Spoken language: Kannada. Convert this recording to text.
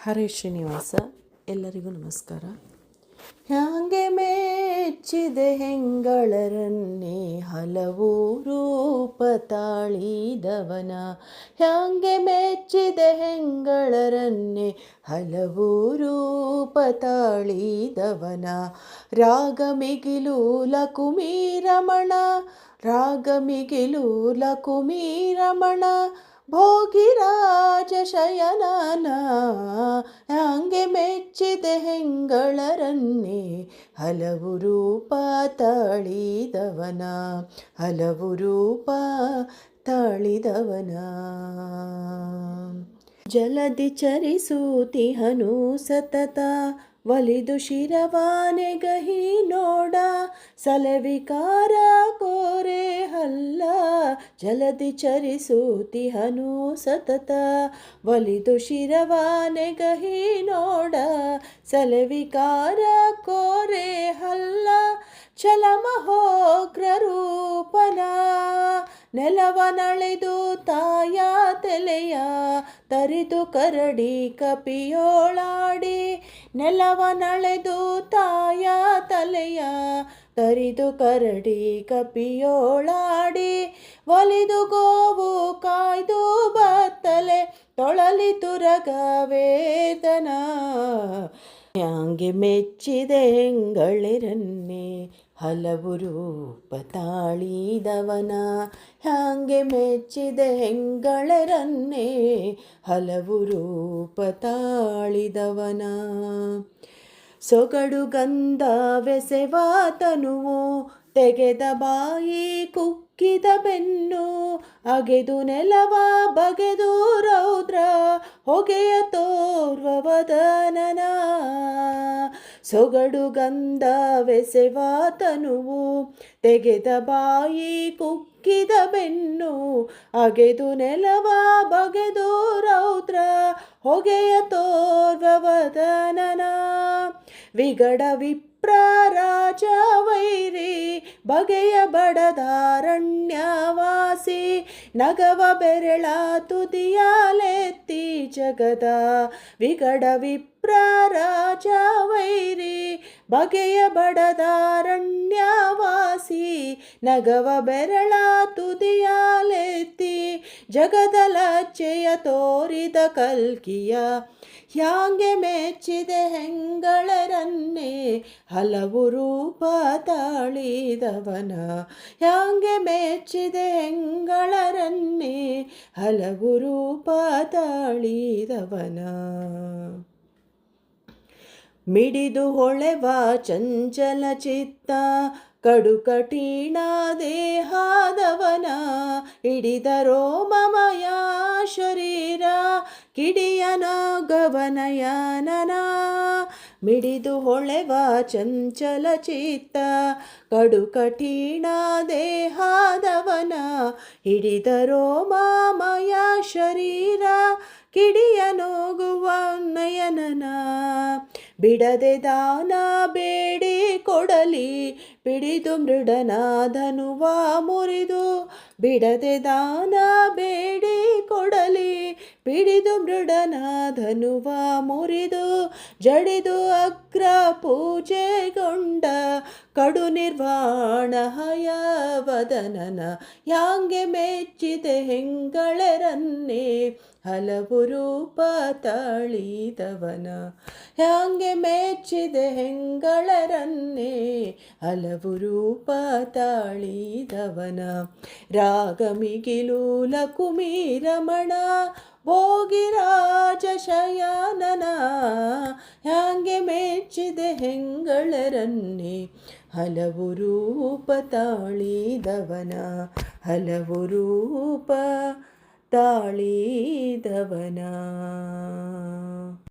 ಹರೇ ಶ್ರೀನಿವಾಸ. ಎಲ್ಲರಿಗೂ ನಮಸ್ಕಾರ. ಹ್ಯಾಂಗೆ ಮೆಚ್ಚಿದೆ ಹೆಂಗಳರನ್ನೇ ಹಲವು ರೂಪ ತಾಳಿದವನ. ಹ್ಯಾಂಗೆ ಮೆಚ್ಚಿದೆ ಹೆಂಗಳರನ್ನೇ ಹಲವು ರೂಪ ತಾಳಿದವನ. ರಾಗ ಮಿಗಿಲು ಲಕುಮೀರಮಣ, ರಾಗ ಮಿಗಿಲು ಲಕುಮೀರಮಣ, ಭೋಗಿರಾಜ ಶಯನನ. ಹ್ಯಾಂಗೆ ಮೆಚ್ಚಿದೆ ಹೆಂಗಳರನ್ನೇ ಹಲವು ರೂಪ ತಾಳಿದವನ, ಹಲವು ರೂಪ ತಾಳಿದವನ. ಜಲದಿ ಚರಿಸೂತಿಹನು ಸತತ, ಒಲಿದು ಶಿರವಾನೆಗಹಿ ನೋಡ, ಸಲವಿಕಾರ ಕೋರೆ ಹಲ್ಲ. ಜಲದಿ ಚರಿಸೂತಿಹನು ಸತತ, ಒಲಿದು ಶಿರವಾನೆಗಹಿ ನೋಡ, ಸಲವಿಕಾರ ಕೋರೆ ಹಲ್ಲ. ಛಲಮಹೋಗ್ರ ರೂಪನ ನೆಲವನಳೆದು ತಾಯ ತಲೆಯ ತರಿದು ಕರಡಿ ಕಪಿಯೋಳಾಡಿ. ನೆಲವನಳೆದು ತಾಯ ತಲೆಯ ತರಿದು ಕರಡಿ ಕಪಿಯೋಳಾಡಿ. ಒಲಿದು ಗೋವು ಕಾಯ್ದು ಬತ್ತಲೆ ತೊಳಲಿ ತುರಗ ವೇದನ. ಹ್ಯಾಂಗೆ ಮೆಚ್ಚಿದೆ ಹೆಂಗಳಿರನ್ನೇ ಹಲವು ರೂಪ ತಾಳಿದವನ. ಹ್ಯಾಂಗೆ ಮೆಚ್ಚಿದೆ ಹೆಂಗಳರನ್ನೇ ಹಲವು ರೂಪ ತಾಳಿದವನ. ಸೊಗಡು ಗಂಧವೆಸೆವ ತನುವು, ತೆಗೆದ ಬಾಯಿ ಕುಕ್ಕಿದ ಬೆನ್ನು, ಅಗೆದು ನೆಲವ ಬಗೆದು ರೌದ್ರ ಹೊಗೆಯ ತೋರ್ವ ವದನನ. ಸೊಗಡು ಗಂಧವೆಸೆವ ತನುವು, ತೆಗೆದ ಬಾಯಿ ಕುಕ್ಕಿದ ಬೆನ್ನು, ಅಗೆದು ನೆಲವ ಬಗೆದು ರೌದ್ರ ಹೊಗೆಯ ತೋರ್ವ ವದನನ. ವಿಗಡ ವಿಪ್ರ ರಾಜ ವೈರಿ, ಬಗೆಯ ಬಡದಾರಣ್ಯವಾಸಿ, ನಗವ ಬೆರಳ ತುದಿಯಾಲೆತ್ತಿ ಜಗದ. ವಿಗಡ ವಿಪ್ರ ರಾಜ ವೈರಿ, ಬಗೆಯ ಬಡದಾರಣ್ಯವಾಸಿ, ನಗವ ಬೆರಳ ತುದಿಯಾಲೆತ್ತಿ ಜಗದ ಲಜ್ಜೆಯ ತೋರಿದ ಕಲ್ಕಿಯ. ಹ್ಯಾಂಗೆ ಮೆಚ್ಚಿದೆ ಹೆಂಗಳರನ್ನೇ ಹಲವು ರೂಪ ತಾಳಿದವನ. ಹ್ಯಾಂಗೆ ಮೆಚ್ಚಿದೆ ಹೆಂಗಳರನ್ನೇ ಹಲವು ರೂಪ ತಾಳಿದವನ. ಮಿಡಿದು ಹೊಳೆವ ಚಂಚಲ ಚಿತ್ತ, ಕಡು ಕಠಿಣ ದೇಹದವನ. ಹಿಡಿದ ರೋಮಮಯ ಶರೀರ, ಕಿಡಿಯನ ಗವನಯನನ. ಮಿಡಿದು ಹೊಳೆವ ಚಂಚಲ ಚಿತ್ತ, ಕಡು ಕಠಿಣ ದೇಹದವನ. ಹಿಡಿದ ರೋಮಮಯ ಶರೀರ, ಕಿಡಿಯನೋಗುವ ನಯನನ. ಬಿಡದೆ ದಾನ ಬೇಡಿ ಕೊಡಲಿ, ಪಿಡಿದು ಮೃಡನಾಧನುವ ಮುರಿದು. ಬಿಡದೆ ದಾನ ಬೇಡಿ ಕೊಡಲಿ, ಪಿಡಿದು ಮೃಡನಾಧನುವ ಮುರಿದು. ಜಡಿದು ಅಗ್ರ ಪೂಜೆಗೊಂಡ ಕಡು ನಿರ್ವಾಣ ಹಯವದನನ. ಹ್ಯಾಂಗೆ ಮೆಚ್ಚಿದೆ ಹೆಂಗಳರನ್ನೇ ಹಲವು ರೂಪ ತಾಳಿದವನ. ಹ್ಯಾಂಗೆ ಮೆಚ್ಚಿದೆ ಹೆಂಗಳರನ್ನೇ ಹಲವು ರೂಪ ತಾಳಿದವನ. ರಾಗ ಮಿಗಿಲು ಲಕುಮೀರಮಣ, ಭೋಗಿರಾಜ ಶಯನನ. ಹ್ಯಾಂಗೆ ಮೆಚ್ಚಿದೆ ಹೆಂಗಳರನ್ನೇ ಹಲವು ರೂಪ ತಾಳಿದವನ, ಹಲವು ರೂಪ ತಾಳಿದವನ.